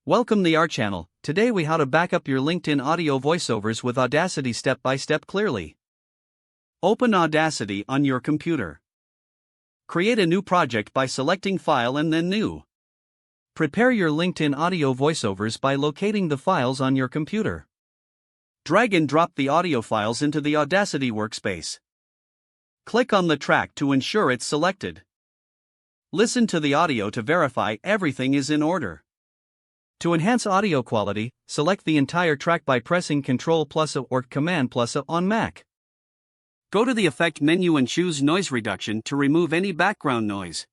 Welcome to our channel. Today we how to back up your LinkedIn audio voiceovers with Audacity step by step clearly. Open Audacity on your computer. Create a new project by selecting File and then New. Prepare your LinkedIn audio voiceovers by locating the files on your computer. Drag and drop the audio files into the Audacity workspace. Click on the track to ensure it's selected. Listen to the audio to verify everything is in order. To enhance audio quality, select the entire track by pressing Ctrl+A or Command+A on Mac. Go to the Effect menu and choose Noise Reduction to remove any background noise.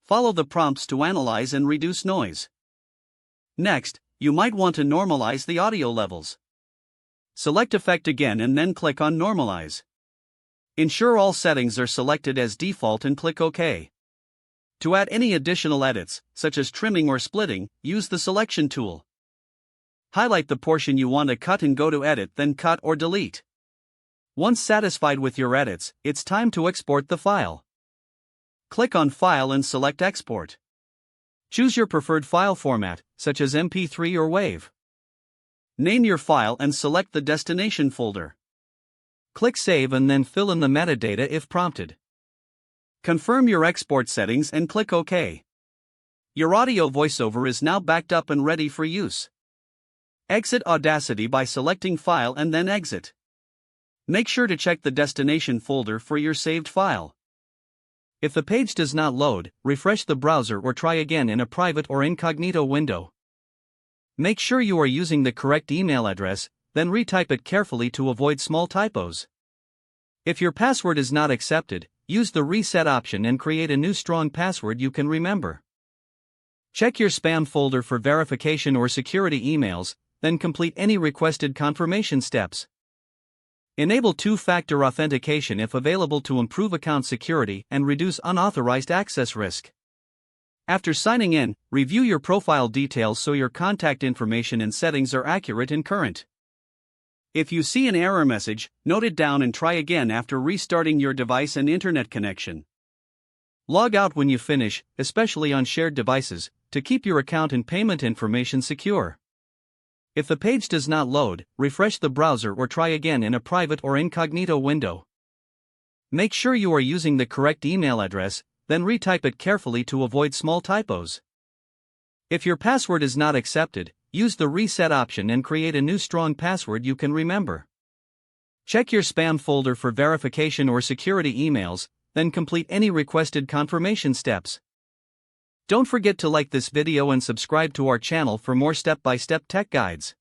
Follow the prompts to analyze and reduce noise. Next, you might want to normalize the audio levels. Select Effect again and then click on Normalize. Ensure all settings are selected as default and click OK. To add any additional edits, such as trimming or splitting, use the Selection tool. Highlight the portion you want to cut and go to Edit, then Cut or Delete. Once satisfied with your edits, it's time to export the file. Click on File and select Export. Choose your preferred file format, such as MP3 or WAV. Name your file and select the destination folder. Click Save and then fill in the metadata if prompted. Confirm your export settings and click OK. Your audio voiceover is now backed up and ready for use. Exit Audacity by selecting File and then Exit. Make sure to check the destination folder for your saved file. If the page does not load, refresh the browser or try again in a private or incognito window. Make sure you are using the correct email address, then retype it carefully to avoid small typos. If your password is not accepted, use the Reset option and create a new strong password you can remember. Check your spam folder for verification or security emails, then complete any requested confirmation steps. Enable two-factor authentication if available to improve account security and reduce unauthorized access risk. After signing in, review your profile details so your contact information and settings are accurate and current. If you see an error message, note it down and try again after restarting your device and internet connection. Log out when you finish, especially on shared devices, to keep your account and payment information secure. If the page does not load, refresh the browser or try again in a private or incognito window. Make sure you are using the correct email address, then retype it carefully to avoid small typos. If your password is not accepted, use the Reset option and create a new strong password you can remember. Check your spam folder for verification or security emails, then complete any requested confirmation steps. Don't forget to like this video and subscribe to our channel for more step-by-step tech guides.